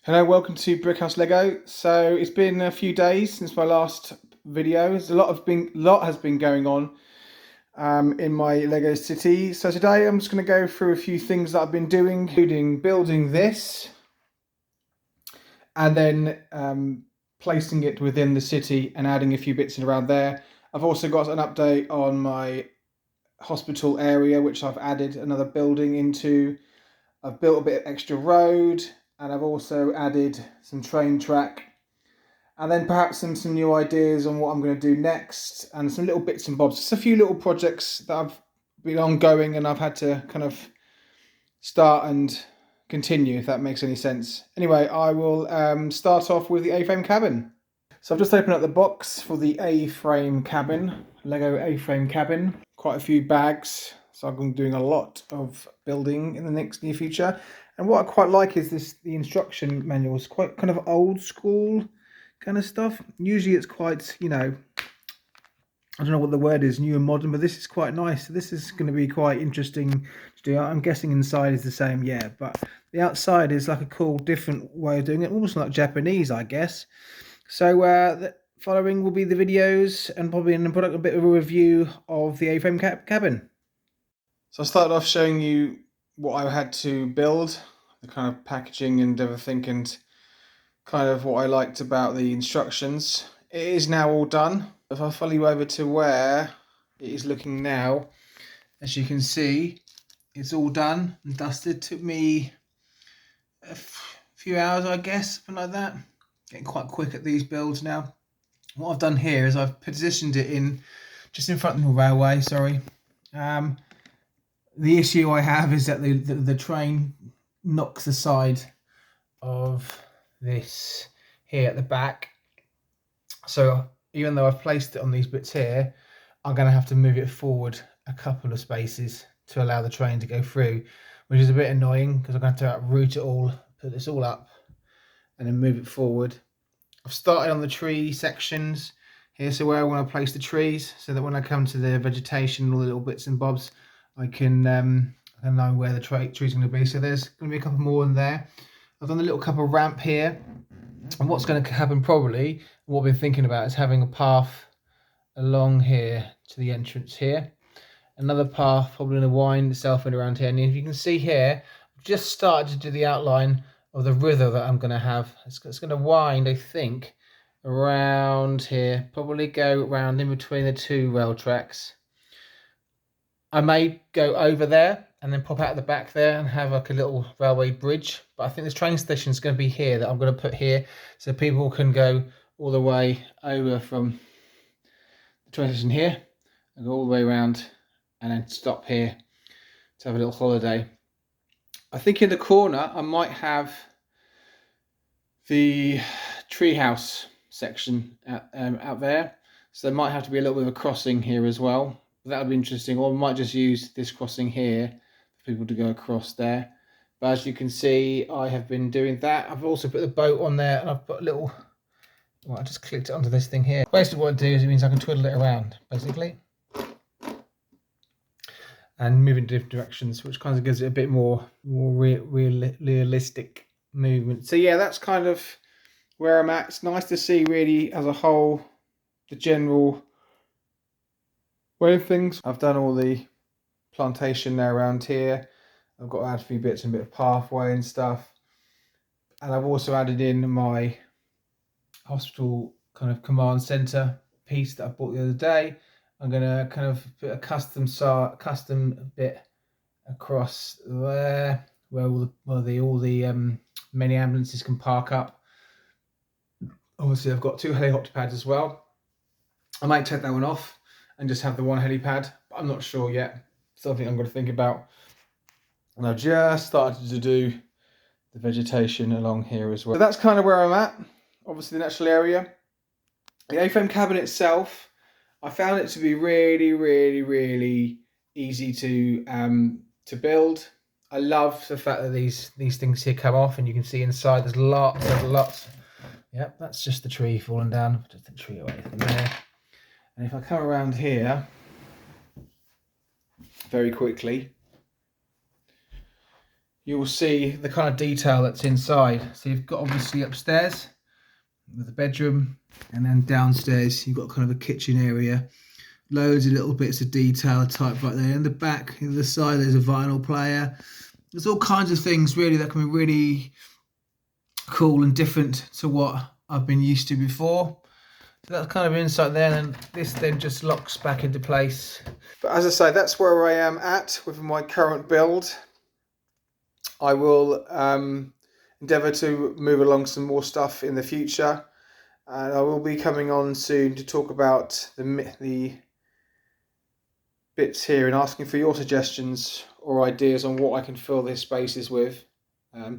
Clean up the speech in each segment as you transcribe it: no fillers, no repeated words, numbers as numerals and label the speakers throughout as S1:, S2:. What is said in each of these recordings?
S1: Hello, welcome to Brickhouse Lego. So it's been a few days since my last video. There's a lot has been going on in my Lego city. So today I'm just going to go through a few things that I've been doing, including building this and then placing it within the city and adding a few bits in around there. I've also got an update on my hospital area, which I've added another building into. I've built a bit of extra road, and I've also added some train track, and then perhaps some new ideas on what I'm going to do next, and some little bits and bobs. Just a few little projects that have been ongoing and I've had to kind of start and continue, if that makes any sense. Anyway, I will start off with the A-frame cabin. So I've just opened up the box for the A-frame cabin, Lego A-frame cabin. Quite a few bags, so I'm doing a lot of building in the near future. And what I quite like is the instruction manual is quite kind of old school kind of stuff. Usually it's quite, I don't know what the word is, new and modern, but this is quite nice. So this is going to be quite interesting to do. I'm guessing inside is the same, yeah, but the outside is like a cool, different way of doing it, almost like Japanese, I guess. So the following will be the videos and probably a bit of a review of the A-frame cabin. So I started off showing you what I had to build, the kind of packaging and everything, and kind of what I liked about the instructions. It is now all done. If I follow you over to where it is looking now, as you can see, it's all done and dusted. Took me a few hours, I guess, something like that. Getting quite quick at these builds now. What I've done here is I've positioned it in just in front of the railway. Sorry. The issue I have is that the train knocks the side of this here at the back. So even though I've placed it on these bits here, I'm going to have to move it forward a couple of spaces to allow the train to go through, which is a bit annoying because I'm going to have to uproot it all, put this all up, and then move it forward. I've started on the tree sections here, so where I want to place the trees, so that when I come to the vegetation, all the little bits and bobs, I can know where the tree's going to be. So there's going to be a couple more in there. I've done a little couple ramp here, and what's going to happen probably, what we've been thinking about, is having a path along here to the entrance here. Another path probably going to wind itself in around here, and if you can see here, I've just started to do the outline of the river that I'm going to have. It's going to wind, I think, around here, probably go around in between the two rail tracks. I may go over there and then pop out the back there and have like a little railway bridge, but I think this train station is going to be here, that I'm going to put here, so people can go all the way over from the train station here and go all the way around and then stop here to have a little holiday. I think in the corner I might have the treehouse section out there, so there might have to be a little bit of a crossing here as well. That would be interesting, or I might just use this crossing here for people to go across there. But as you can see, I have been doing that. I've also put the boat on there, and I've put a little, well, I just clicked it onto this thing here. Basically what it do is it means I can twiddle it around, basically, and move in different directions, which kind of gives it a bit more realistic movement. So yeah, that's kind of where I'm at. It's nice to see really as a whole the general way of things. I've done all the plantation there around here. I've got to add a few bits and a bit of pathway and stuff, and I've also added in my hospital kind of command center piece that I bought the other day. I'm gonna kind of put a custom bit across there where all the many ambulances can park up. Obviously I've got two helicopter pads as well. I might take that one off and just have the one helipad, but I'm not sure yet. Something I'm going to think about. And I've just started to do the vegetation along here as well. So that's kind of where I'm at. Obviously the natural area. The A-frame cabin itself, I found it to be really easy to build. I love the fact that these things here come off, and you can see inside there's lots. Yep, that's just the tree falling down. Just the tree away from there. And if I come around here very quickly, you will see the kind of detail that's inside. So you've got obviously upstairs with the bedroom, and then downstairs you've got kind of a kitchen area. Loads of little bits of detail type right there. In the back, in the side, there's a vinyl player. There's all kinds of things really that can be really cool and different to what I've been used to before. So that's kind of inside there, and this then just locks back into place. But as I say, that's where I am at with my current build. I will endeavour to move along some more stuff in the future, and I will be coming on soon to talk about the bits here and asking for your suggestions or ideas on what I can fill this spaces with.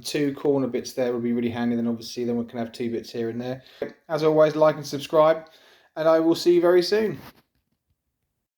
S1: 2 corner bits there would be really handy, then obviously then we can have 2 bits here and there. As always, like and subscribe, and I will see you very soon.